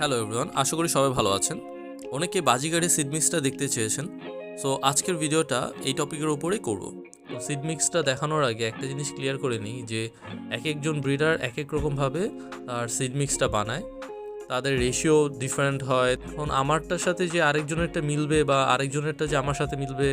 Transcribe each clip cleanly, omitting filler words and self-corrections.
Hello everyone, আশা করি সবাই ভালো আছেন। অনেকে বাজিগারের সিড মিক্সটা দেখতে চেয়েছেন। সো আজকের ভিডিওটা এই টপিকের উপরেই করব। তো সিড মিক্সটা দেখানোর আগে একটা জিনিস ক্লিয়ার করে নিই যে এক একজন ব্রিডার এক এক রকমভাবে তার সিড মিক্সটা বানায়, তাদের রেশিও ডিফারেন্ট হয়। এখন আমারটার সাথে যে আরেকজনেরটা মিলবে বা আরেকজনেরটা যে আমার সাথে মিলবে,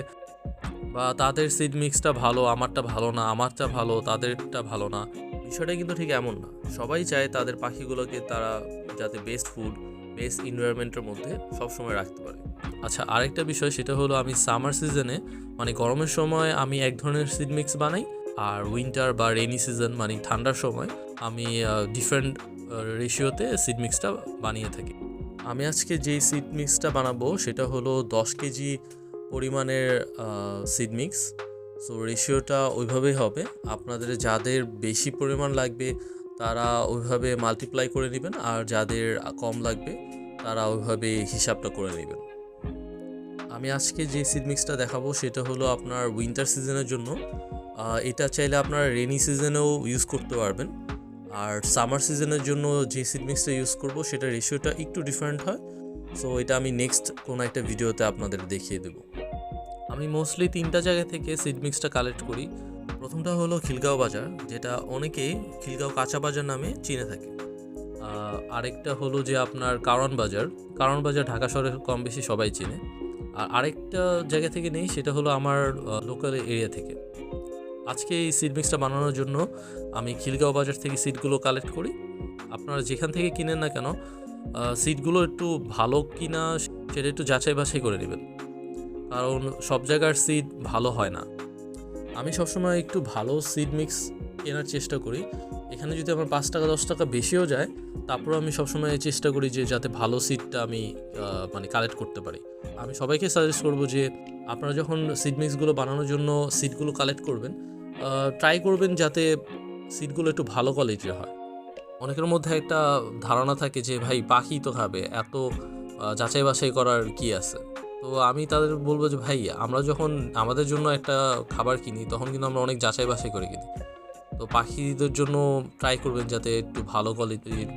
বা তাদের সিড মিক্সটা ভালো আমারটা ভালো না, আমারটা ভালো তাদেরটা ভালো না, বিষয়টা কিন্তু ঠিক এমন না। সবাই চায় তাদের পাখিগুলোকে তারা যাতে বেস্ট ফুড, বেস্ট এনভায়রনমেন্টের মধ্যে সবসময় রাখতে পারে। আচ্ছা, আরেকটা বিষয় সেটা হলো আমি সামার সিজনে মানে গরমের সময় আমি এক ধরনের সিড মিক্স বানাই, আর উইন্টার বা রেনি সিজন মানে ঠান্ডার সময় আমি ডিফারেন্ট রেশিওতে সিড মিক্সটা বানিয়ে থাকি। আমি আজকে যেই সিড মিক্সটা বানাবো সেটা হলো 10 কেজি পরিমাণের সিড মিক্স। সো রেশিওটা ওইভাবেই হবে। আপনাদের যাদের বেশি পরিমাণ লাগবে তারা ওইভাবে মাল্টিপ্লাই করে নেবেন, আর যাদের কম লাগবে তারা ওইভাবে হিসাবটা করে নেবেন। আমি আজকে যে সিড মিক্সটা দেখাবো সেটা হলো আপনার উইন্টার সিজনের জন্য। এটা চাইলে আপনারা রেনি সিজনেও ইউজ করতে পারবেন। আর সামার সিজনের জন্য যে সিড মিক্সটা ইউজ করব সেটা রেশিওটা একটু ডিফারেন্ট হয়। সো এটা আমি নেক্সট কোনো একটা ভিডিওতে আপনাদের দেখিয়ে দেবো। আমি মোস্টলি 3টা জায়গা থেকে সিড মিক্সটা কালেক্ট করি। প্রথমটা হলো খিলগাঁও বাজার, যেটা অনেকেই খিলগাঁও কাঁচা বাজার নামে চিনে থাকে। আরেকটা হলো যে আপনার কারণ বাজার ঢাকা শহরে কম বেশি সবাই চিনে। আর আরেকটা জায়গা থেকে নেই, সেটা হলো আমার লোকাল এরিয়া থেকে। আজকে এই সিড মিক্সটা বানানোর জন্য আমি খিলগাঁও বাজার থেকে সিডগুলো কালেক্ট করি। আপনারা যেখান থেকে কিনেন না কেন, সিডগুলো একটু ভালো কিনা সেটা একটু যাচাই বাছাই করে নেবেন, কারণ সব জায়গার সিড ভালো হয় না। আমি সবসময় একটু ভালো সিড মিক্স কেনার চেষ্টা করি। এখানে যদি আমার 5 টাকা 10 টাকা বেশিও যায়, তারপরেও আমি সবসময় চেষ্টা করি যে যাতে ভালো সিডটা আমি মানে কালেক্ট করতে পারি। আমি সবাইকে সাজেস্ট করবো যে আপনারা যখন সিড মিক্সগুলো বানানোর জন্য সিডগুলো কালেক্ট করবেন, ট্রাই করবেন যাতে সিডগুলো একটু ভালো কোয়ালিটির হয়। অনেকের মধ্যে একটা ধারণা থাকে যে ভাই পাখি তো খাবে, এত যাচাই বাছাই করার কি আছে। তো আমি তাদের বলবো যে ভাই, আমরা যখন আমাদের জন্য একটা খাবার কিনি তখন কিন্তু আমরা অনেক যাচাই বাছাই করে কিনি। তো পাখিদের জন্য ট্রাই করবেন যাতে একটু ভালো কোয়ালিটির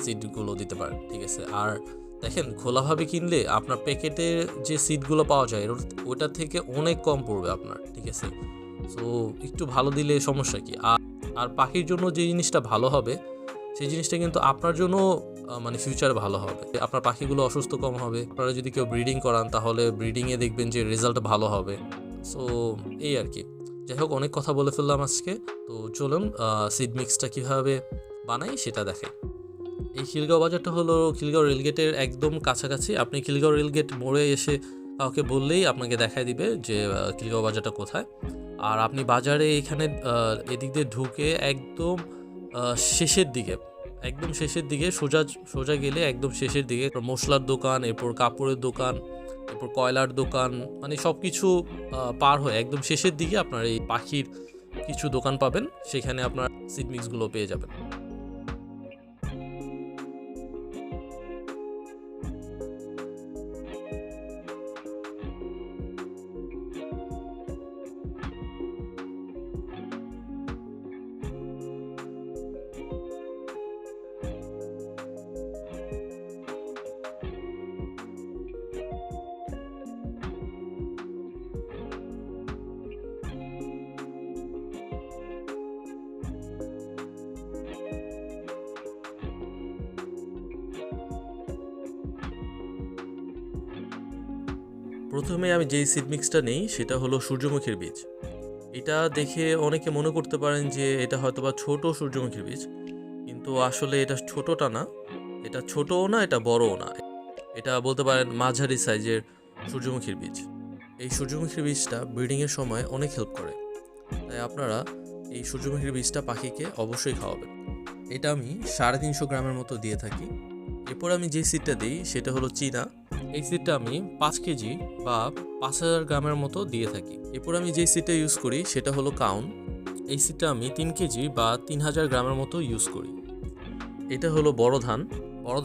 সিডগুলো দিতে পারেন, ঠিক আছে? আর দেখেন, খোলাভাবে কিনলে আপনার প্যাকেটে যে সিডগুলো পাওয়া যায় ওটার থেকে অনেক কম পড়বে আপনার, ঠিক আছে? সো একটু ভালো দিলে সমস্যা কি। আর পাখির জন্য যে জিনিসটা ভালো হবে সেই জিনিসটা কিন্তু আপনার জন্য মানে ফিউচারে ভালো হবে। আপনার পাখিগুলো অসুস্থ কম হবে। আপনারা যদি কেউ ব্রিডিং করান তাহলে ব্রিডিংয়ে দেখবেন যে রেজাল্ট ভালো হবে। সো এই আর কি। যাই হোক, অনেক কথা বলে ফেললাম আজকে। তো চলুন সিড মিক্সটা কীভাবে বানাই সেটা দেখাই। এই খিলগাঁও বাজারটা হলো খিলগাঁও রেলগেটের একদম কাছাকাছি। আপনি খিলগাঁও রেলগেট মোড়ে এসে কাউকে বললেই আপনাকে দেখায় দিবে যে খিলগাঁও বাজারটা কোথায়। আর আপনি বাজারে এখানে এদিক দিয়ে ঢুকে একদম শেষের দিকে সোজা গেলে একদম শেষের দিকে মশলার দোকান, এরপর কাপড়ের দোকান, এরপর কয়লার দোকান, মানে সব কিছু পার হয়ে একদম শেষের দিকে আপনার এই পাখির কিছু দোকান পাবেন। সেখানে আপনার সিড মিক্সগুলো পেয়ে যাবেন। প্রথমে আমি যেই সিড মিক্সটা নেই সেটা হলো সূর্যমুখীর বীজ। এটা দেখে অনেকে মনে করতে পারেন যে এটা হয়তো বা ছোট সূর্যমুখীর বীজ, কিন্তু আসলে এটা ছোটটা না, এটা ছোটও না, এটা বড়ও না। এটা বলতে পারেন মাঝারি সাইজের সূর্যমুখীর বীজ। এই সূর্যমুখীর বীজটা ব্রিডিংয়ের সময় অনেক হেল্প করে, তাই আপনারা এই সূর্যমুখীর বীজটা পাখিকে অবশ্যই খাওয়াবেন। এটা আমি 350 গ্রামের মতো দিয়ে থাকি। এরপর আমি যে সিডটা দিই সেটা হলো চীনা। এই সিডটা আমি 5 কেজি বা 5000 গ্রামের মতো দিয়ে থাকি। এরপর আমি যে সিডটা ইউজ করি সেটা হলো কাউন। এই সিডটা আমি 3 কেজি বা 3000 গ্রামের মতো ইউজ করি। এটা হলো বড়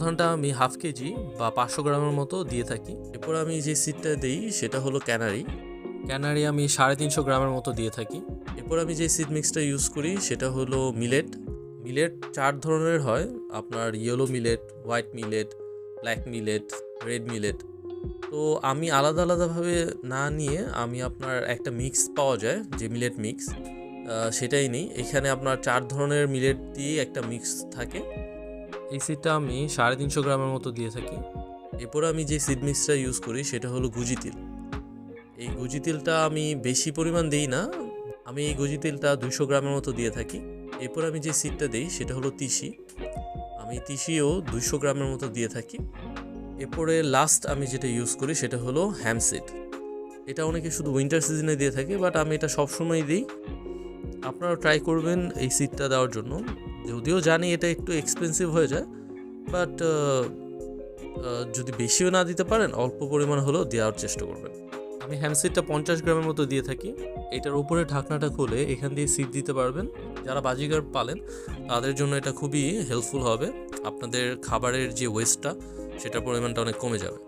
ধানটা আমি 1/2 কেজি বা 500 গ্রামের মতো দিয়ে থাকি। এরপর আমি যে সিডটা দিই সেটা হলো ক্যানারি আমি 350 গ্রামের মতো দিয়ে থাকি। এরপর আমি যে সিড মিক্সটা ইউজ করি সেটা হলো মিলেট 4 ধরনের হয়, আপনার yellow millet, white millet, black millet, red millet. তো আমি আলাদা আলাদাভাবে না নিয়ে আমি আপনার একটা মিক্স পাওয়া যায় যে মিলেট মিক্স, সেটাই নিই। এখানে আপনার 4 ধরনের মিলেট দিয়ে একটা মিক্স থাকে। এই সিডটা আমি 350 গ্রামের মতো দিয়ে থাকি। এরপর আমি যে সিড মিক্সটা ইউজ করি সেটা হলো গুজি তিল। এই গুজি তিলটা আমি বেশি পরিমাণ দিই না, আমি এই গুজি তিলটা 200 গ্রামের মতো দিয়ে থাকি। এরপর আমি যে সিডটা দিই সেটা হলো তিসি, আমি তিসিও 200 গ্রামের মতো দিয়ে থাকি। এরপরে লাস্ট আমি যেটা ইউজ করি সেটা হলো হ্যাম সিড। এটা অনেকে শুধু উইন্টার সিজনে দিয়ে থাকে, বাট আমি এটা সবসময় দিই। আপনারা ট্রাই করবেন এই সিডটা দেওয়ার জন্য। যদিও জানি এটা একটু এক্সপেন্সিভ হয়ে যায়, বাট যদি বেশিও না দিতে পারেন অল্প পরিমাণ হলেও দেওয়ার চেষ্টা করবেন। আমি হ্যাম সিডটা 50 গ্রামের মতো দিয়ে থাকি। এটার উপরে ঢাকনাটা খুলে এখান দিয়ে সিড দিতে পারবেন। যারা বাজিগার পালেন তাদের জন্য এটা খুবই হেল্পফুল হবে। আপনাদের খাবারের যে ওয়েস্টটা সেটার পরিমাণটা অনেক কমে যাবে।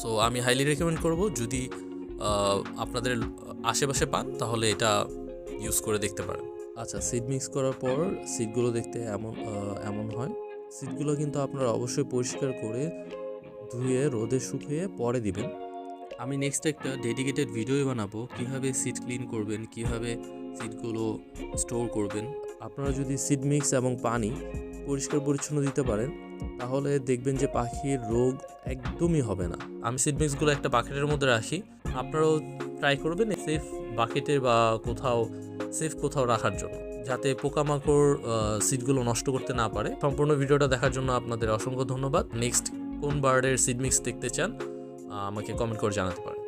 সো আমি হাইলি রেকমেন্ড করব, যদি আপনাদের আশেপাশে পান তাহলে এটা ইউজ করে দেখতে পারেন। আচ্ছা, সিড মিক্স করার পর সিডগুলো দেখতে এমন হয়। সিডগুলো কিন্তু আপনারা অবশ্যই পরিষ্কার করে ধুয়ে রোদে শুকিয়ে পরে দিবেন। আমি নেক্সট একটা ডেডিকেটেড ভিডিও বানাবো কীভাবে সিড ক্লিন করবেন, কীভাবে সিডগুলো স্টোর করবেন। আপনারা যদি সিড মিক্স এবং পানি পরিষ্কার পরিচ্ছন্ন দিতে পারেন তাহলে দেখবেন যে পাখির রোগ একদমই হবে না। আমি সিড মিক্সগুলো একটা বাকেটের মধ্যে রাখি, আপনারাও ট্রাই করবেন সেফ বাকেটে বা সেফ কোথাও রাখার জন্য, যাতে পোকামাকড় সিডগুলো নষ্ট করতে না পারে। সম্পূর্ণ ভিডিওটা দেখার জন্য আপনাদের অসংখ্য ধন্যবাদ। নেক্সট কোন বার্ডের সিড মিক্স দেখতে চান আমাকে কমেন্ট করে জানাতে পারেন।